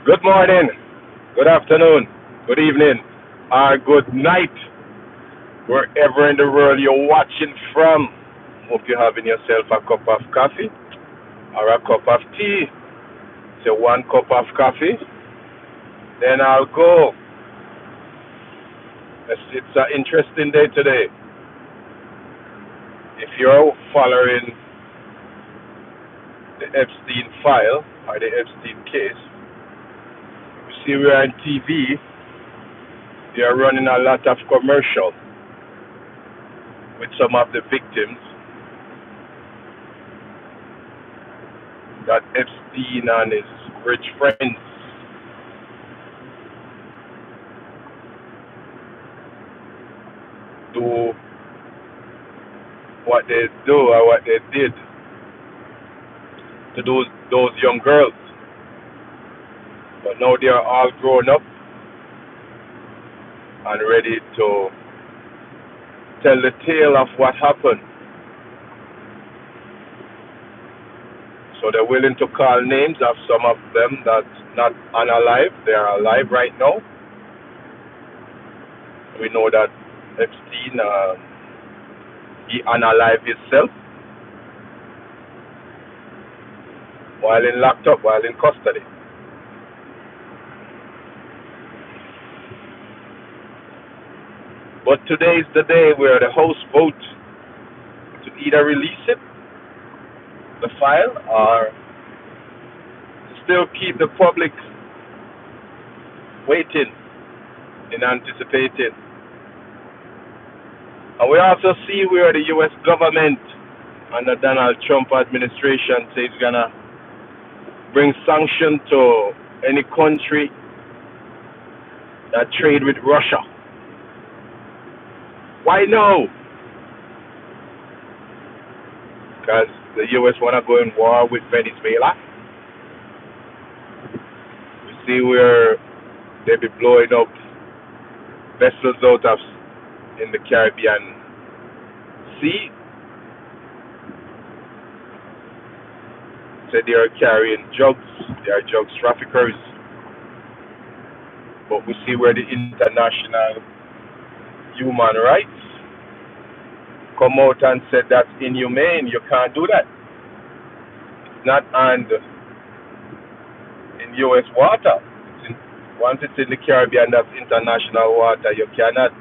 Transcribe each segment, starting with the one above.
Good morning, good afternoon, good evening, or good night, wherever in the world you're watching from. Hope you're having yourself a cup of coffee or a cup of tea. Say one cup of coffee, then I'll go. It's an interesting day today. If you're following the Epstein file or the Epstein case, you see we're on TV, they are running a lot of commercial with some of the victims that Epstein and his rich friends do what they do or what they did to those young girls. But now they are all grown up and ready to tell the tale of what happened. So they're willing to call names of some of them that's not unalive. They are alive right now. We know that Epstein, he unalived himself while in locked up, while in custody. But today is the day where the House vote to either release it, the file, or still keep the public waiting and anticipating. And we also see where the US government and the Donald Trump administration says it's gonna bring sanctions to any country that trade with Russia. Why no? Because the US wanna go in war with Venezuela. We see where they be blowing up vessels out of in the Caribbean Sea. Say they are carrying drugs, they are drugs traffickers. But we see where the international human rights come out and said that's inhumane, you can't do that. It's not armed in US water. Once it's in the Caribbean, that's international water. You cannot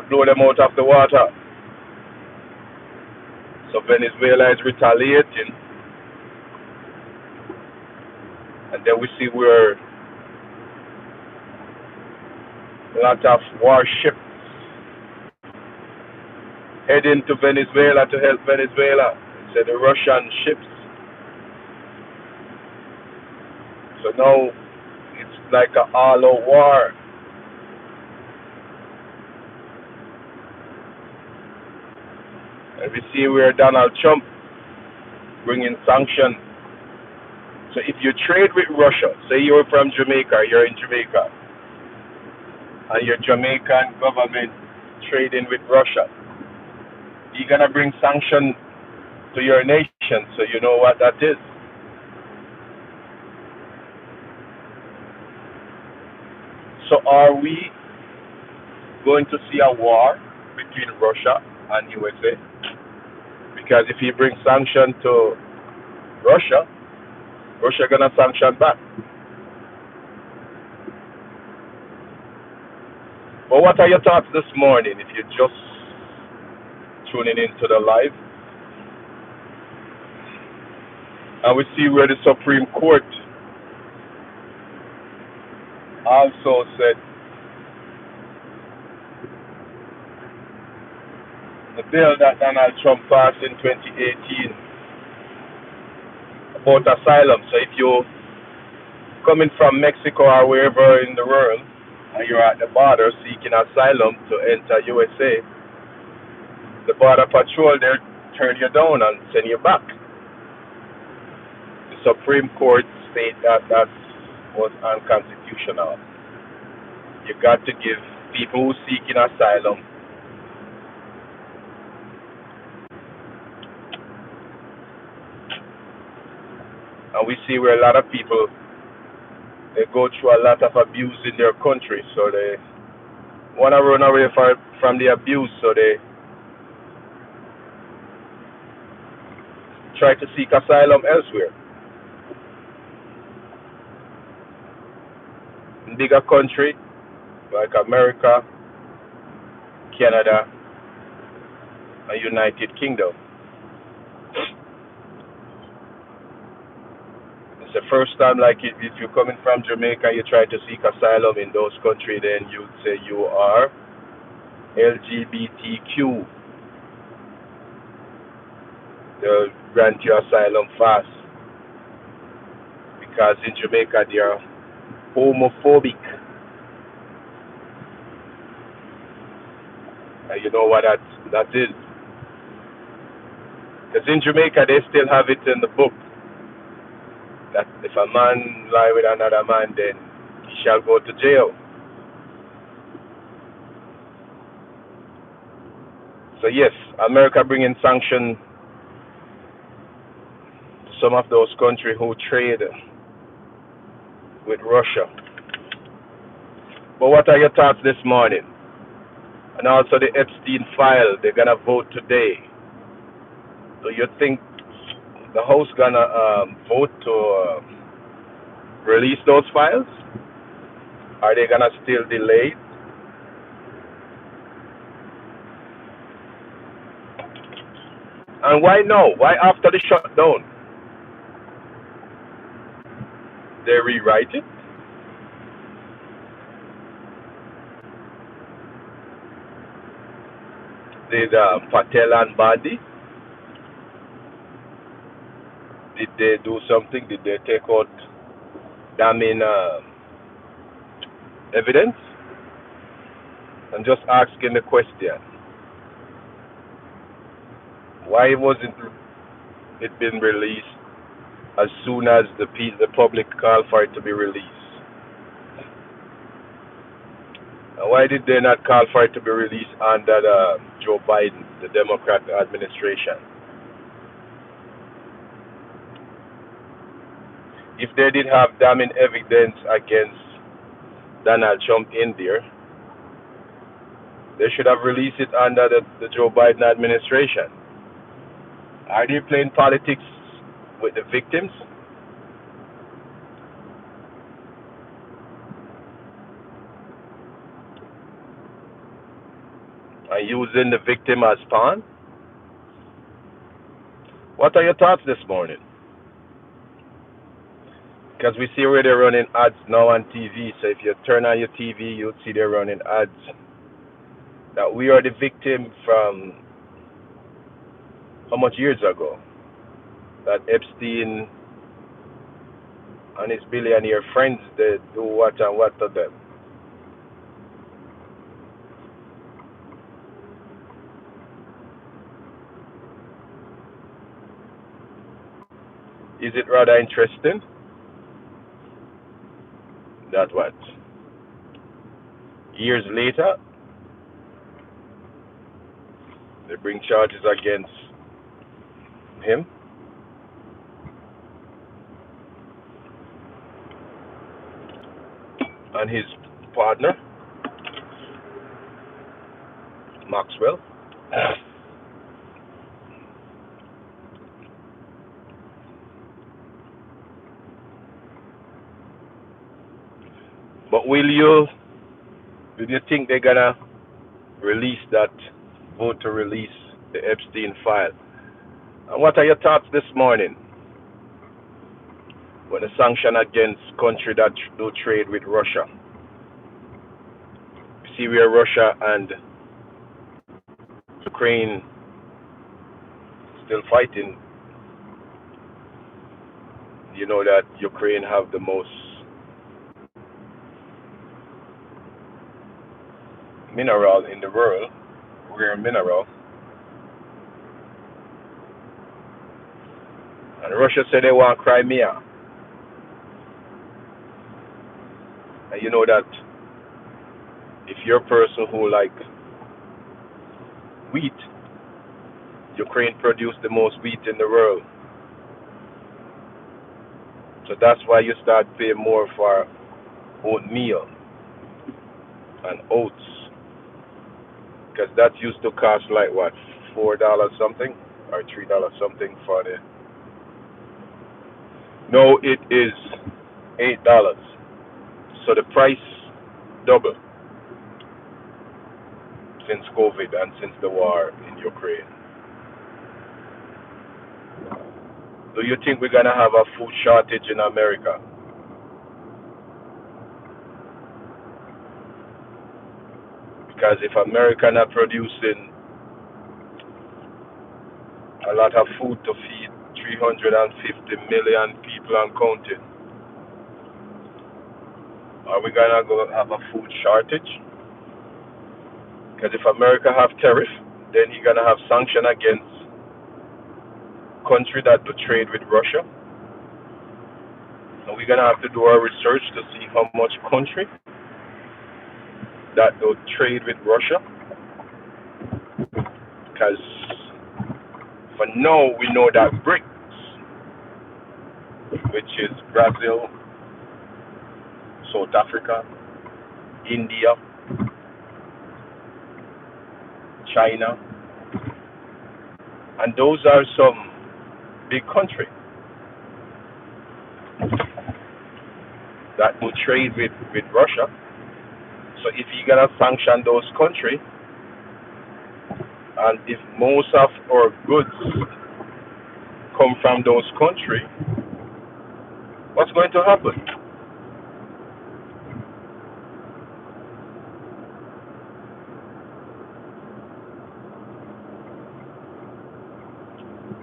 blow them out of the water. So Venezuela is retaliating, and then we see where a lot of warships heading to Venezuela to help Venezuela. So the Russian ships. So now it's like an all-out war. And we see where Donald Trump bringing sanctions. So if you trade with Russia, say you're from Jamaica, you're in Jamaica, and your Jamaican government trading with Russia, you're gonna bring sanctions to your nation, so you know what that is. So are we going to see a war between Russia and USA? Because if he brings sanctions to Russia, Russia gonna sanction back. But what are your thoughts this morning if you're just tuning into the live? And we see where the Supreme Court also said the bill that Donald Trump passed in 2018 about asylum. So if you're coming from Mexico or wherever in the world and you're at the border seeking asylum to enter USA, the border patrol they'll turn you down and send you back. The Supreme Court state that was unconstitutional. You got to give people who seeking asylum And we see where a lot of people, they go through a lot of abuse in their country, so they want to run away from the abuse, so they try to seek asylum elsewhere. In bigger country like America, Canada, and United Kingdom. It's the first time, like if you're coming from Jamaica, you try to seek asylum in those countries, then you'd say you are LGBTQ. They'll grant you asylum fast because in Jamaica they are homophobic. And you know what that is? Because in Jamaica they still have it in the book that if a man lie with another man, then he shall go to jail. So yes, America bringing sanctions to some of those countries who trade with Russia. But what are your thoughts this morning? And also the Epstein file, they're gonna vote today. Do you think the House gonna vote to release those files? Are they gonna still delay? And why no? Why after the shutdown? They rewrite it? Did Patel and Bandi, did they do something? Did they take out damning evidence? I'm just asking the question. Why wasn't it been released as soon as the public called for it to be released? And why did they not call for it to be released under Joe Biden, the Democrat administration? If they did have damning evidence against Donald Trump in there, they should have released it under the Joe Biden administration. Are they playing politics with the victims? And using the victim as pawn? What are your thoughts this morning? Because we see where they're running ads now on TV. So if you turn on your TV, you'll see they're running ads that we are the victim from how much years ago? That Epstein and his billionaire friends, they do what and what to them. Is it rather interesting that what? Years later, they bring charges against him. And his partner, Maxwell. But do you think they're gonna release that, vote to release the Epstein file? And what are your thoughts this morning when the sanction against countries that do trade with Russia? You see where Russia and Ukraine still fighting. You know that Ukraine have the most mineral in the world, rare mineral. And Russia said they want Crimea. And you know that if you're a person who like wheat, Ukraine produced the most wheat in the world. So that's why you start paying more for oatmeal and oats, because that used to cost like what, $4 something or $3 something for the. No, it is $8. So the price doubled since COVID and since the war in Ukraine. Do you think we're gonna have a food shortage in America? Because if America not producing a lot of food to feed 350 million people and counting, are we gonna go have a food shortage? Because if America have tariff, then he gonna have sanction against country that do trade with Russia. And we're gonna have to do our research to see how much country that do trade with Russia. Because for now we know that BRICS, which is Brazil, South Africa, India, China, and those are some big countries that will trade with Russia. So if you're gonna sanction those countries, and if most of our goods come from those countries, what's going to happen?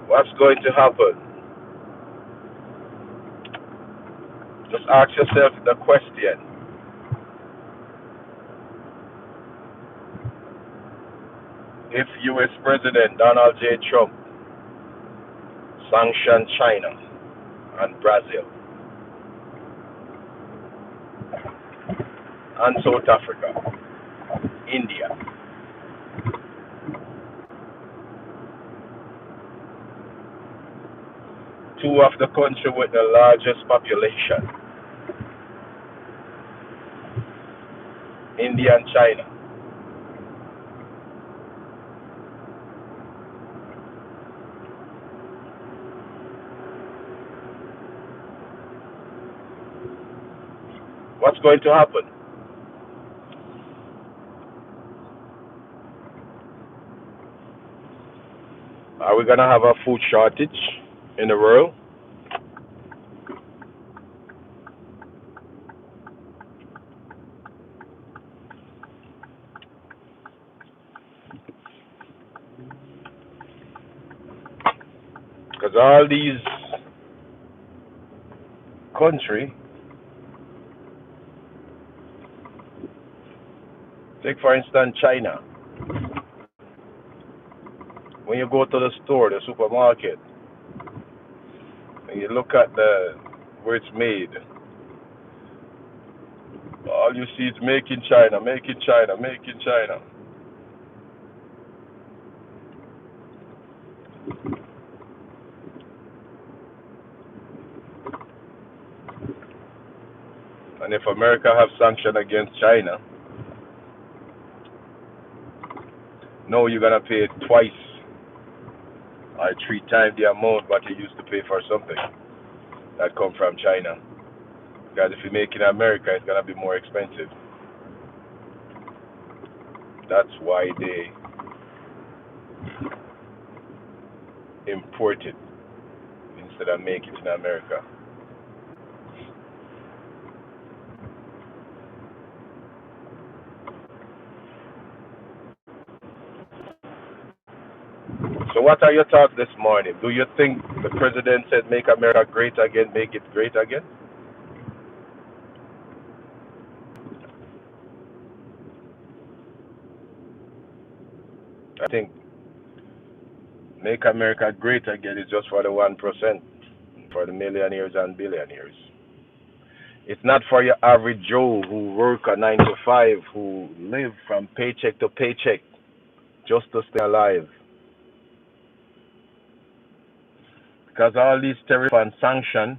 What's going to happen? Just ask yourself the question. If US President Donald J. Trump sanctioned China and Brazil and South Africa, India, two of the countries with the largest population, India and China, what's going to happen? Are we going to have a food shortage in the world? Because all these countries, take for instance China, when you go to the store, the supermarket, and you look at where it's made, all you see is make in China, make in China, make in China. And if America have sanctions against China, no, you're gonna pay twice or 3 times the amount what you used to pay for something that come from China. Because if you make in America, it's gonna be more expensive. That's why they import it instead of make it in America. So what are your thoughts this morning? Do you think the president said make America great again, make it great again? I think make America great again is just for the 1%, for the millionaires and billionaires. It's not for your average Joe who work a 9 to 5, who live from paycheck to paycheck just to stay alive. Because all these tariff and sanction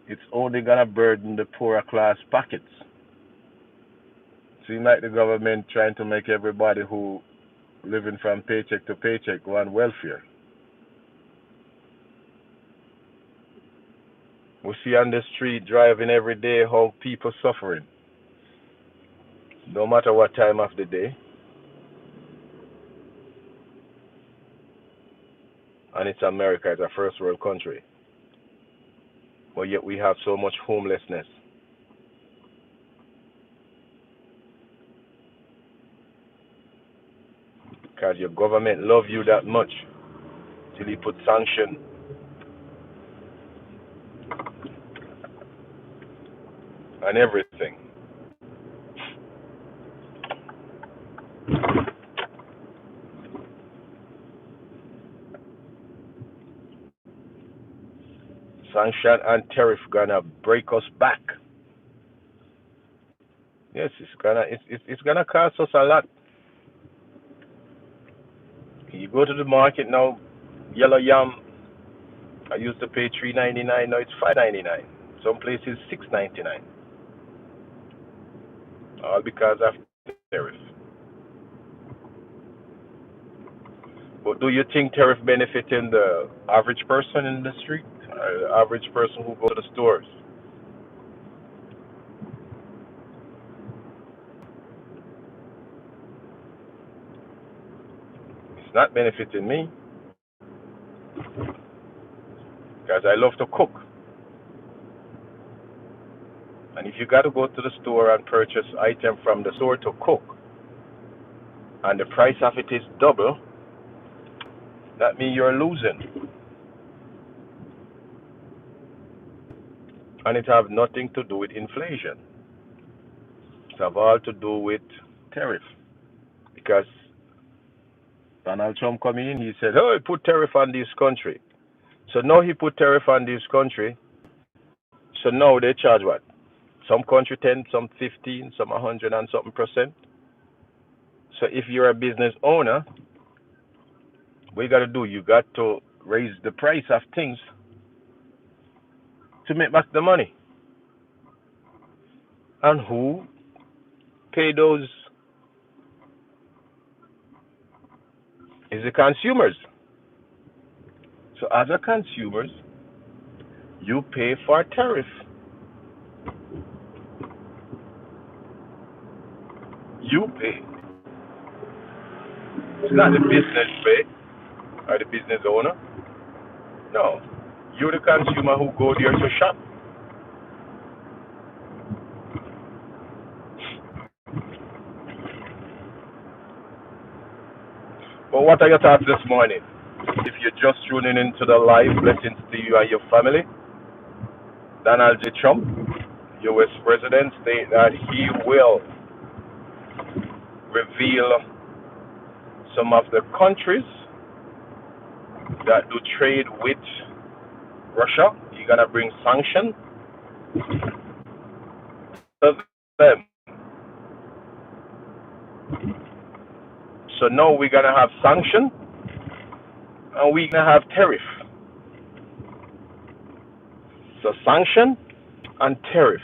it's only gonna burden the poorer class pockets. Seem like the government trying to make everybody who living from paycheck to paycheck go on welfare. We see on the street driving every day how people suffering, no matter what time of the day, and it's America, it's a first world country, but yet we have so much homelessness because your government love you that much till he put sanction on everything. Sanction and tariff gonna break us back. Yes, it's gonna cost us a lot. You go to the market now, yellow yam. I used to pay $3.99. Now it's $5.99. Some places $6.99. All because of tariff. But do you think tariff benefiting the average person in the street, the average person who go to the stores? It's not benefiting me because I love to cook. And if you got to go to the store and purchase item from the store to cook, and the price of it is double, that means you're losing. And it have nothing to do with inflation. It have all to do with tariff. Because Donald Trump come in, he said, "Oh, he put tariff on this country." So now he put tariff on this country. So now they charge what? Some country 10, some 15, some 100 and something percent. So if you're a business owner, what you got to do? You got to raise the price of things to make back the money. And who pay those? Is the consumers. So as a consumers, you pay for tariff. You pay. It's not the business pay or the business owner. No. You're the consumer who go there to shop. But what are your thoughts this morning? If you're just tuning into the live, blessings to you and your family. Donald J. Trump, US President, state that he will reveal some of the countries that do trade with Russia. He's gonna bring sanctions to them. So now we're gonna have sanction and we're gonna have tariff. So sanction and tariff.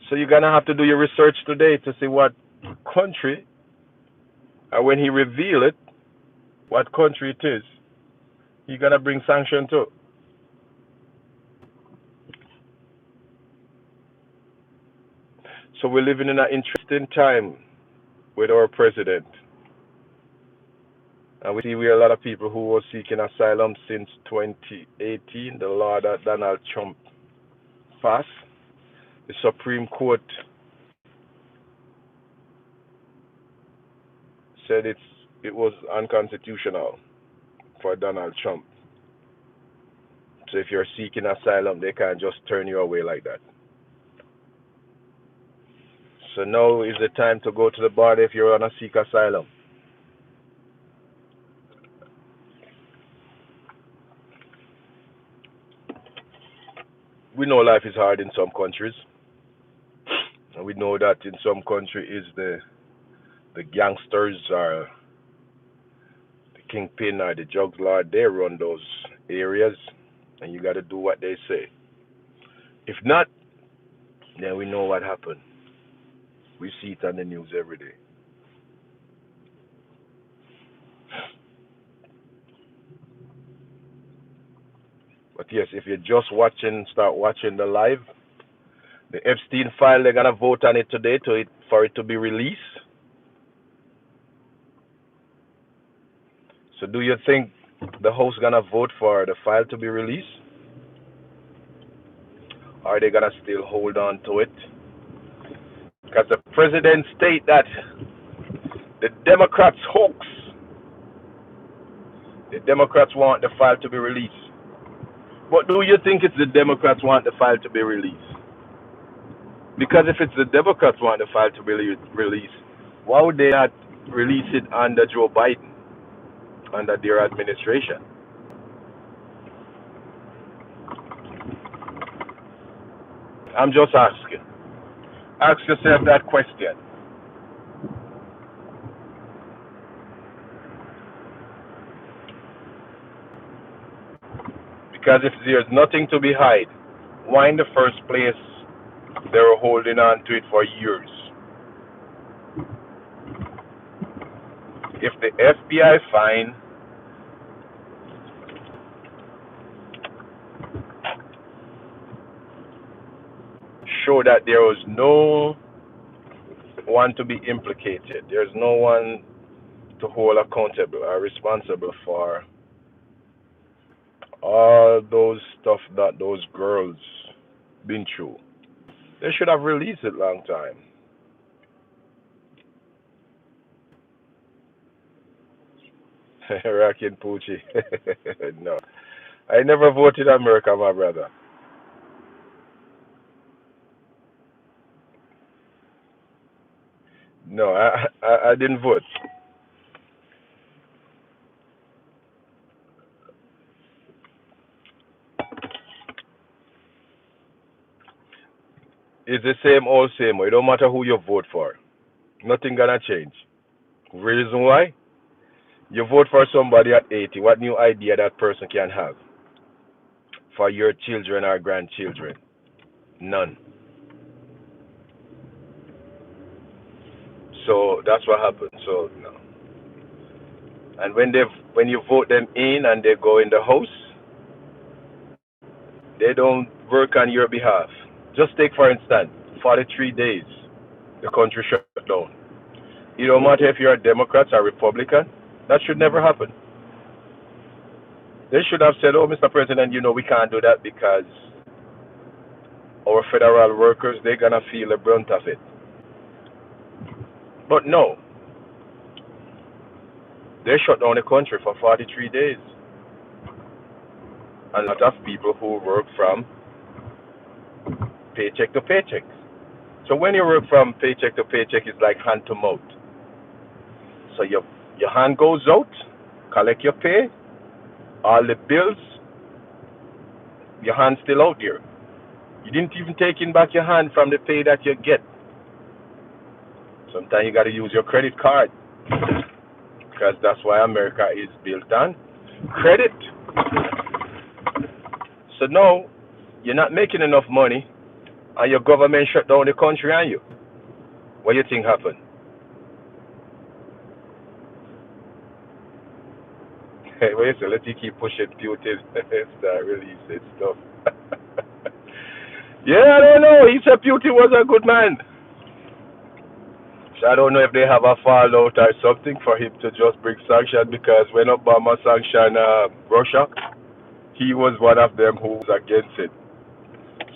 So you're gonna have to do your research today to see what country, and when he reveal it, what country it is, you're gonna bring sanction to. So we're living in an interesting time with our president. And we see we are a lot of people who were seeking asylum since 2018, the law that Donald Trump passed. The Supreme Court said it was unconstitutional for Donald Trump. So if you're seeking asylum, they can't just turn you away like that. So now is the time to go to the border if you're gonna seek asylum. We know life is hard in some countries. And we know that in some countries the gangsters or the kingpin or the drug lord, they run those areas. And and you got to do what they say. If not, then we know what happened. We see it on the news every day. But yes, if you're just watching, start watching the live, the Epstein file, they're gonna vote on it today for it to be released. So do you think the House gonna vote for the file to be released? Or are they gonna still hold on to it? Because the president state that the Democrats hoax. The Democrats want the file to be released. But do you think it's the Democrats want the file to be released? Because if it's the Democrats want the file to be released, why would they not release it under Joe Biden, under their administration? I'm just asking. Ask yourself that question. Because if there's nothing to be hide, why in the first place they were holding on to it for years? If the FBI find show that there was no one to be implicated, there's no one to hold accountable or responsible for all those stuff that those girls been through, they should have released it long time. Rockin' Poochie. No. I never voted America, my brother. No, I didn't vote. It's the same old same. It don't matter who you vote for. Nothing gonna change. Reason why? You vote for somebody at 80. What new idea that person can have for your children or grandchildren? None. So that's what happened. So no. And when you vote them in and they go in the house, they don't work on your behalf. Just take for instance, 43 days the country shut down. It don't matter if you're a Democrat or Republican. That should never happen. They should have said, "Oh, Mr. President, we can't do that because our federal workers, they're gonna feel the brunt of it." But no, they shut down the country for 43 days. A lot of people who work from paycheck to paycheck. So when you work from paycheck to paycheck, it's like hand to mouth. So your hand goes out, collect your pay, all the bills, your hand's still out there. You didn't even take in back your hand from the pay that you get. Sometimes you got to use your credit card because that's why America is built on credit. So now you're not making enough money and your government shut down the country on you. What do you think happened? Hey, wait a second, let you keep pushing Putin. Start releasing stuff. Yeah, I don't know. He said Putin was a good man. So I don't know if they have a fallout or something for him to just bring sanctions, because when Obama sanctioned Russia, he was one of them who was against it.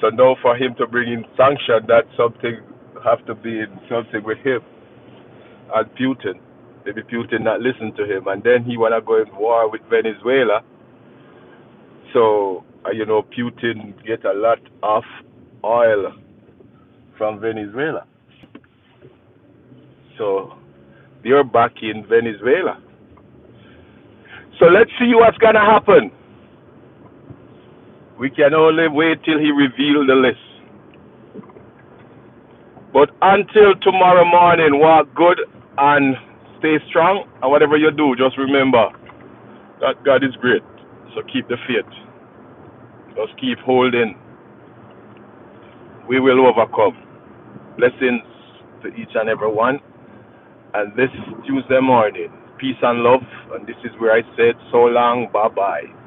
So now for him to bring in sanctions, that something have to be in something with him and Putin. Maybe Putin not listen to him, and then he wanna go in war with Venezuela. So Putin get a lot of oil from Venezuela. So they're back in Venezuela. So let's see what's gonna happen. We can only wait till he reveals the list. But until tomorrow morning, walk good and stay strong. And whatever you do, just remember that God is great. So keep the faith. Just keep holding. We will overcome. Blessings to each and every one. And this Tuesday morning, peace and love. And this is where I said, so long, bye bye.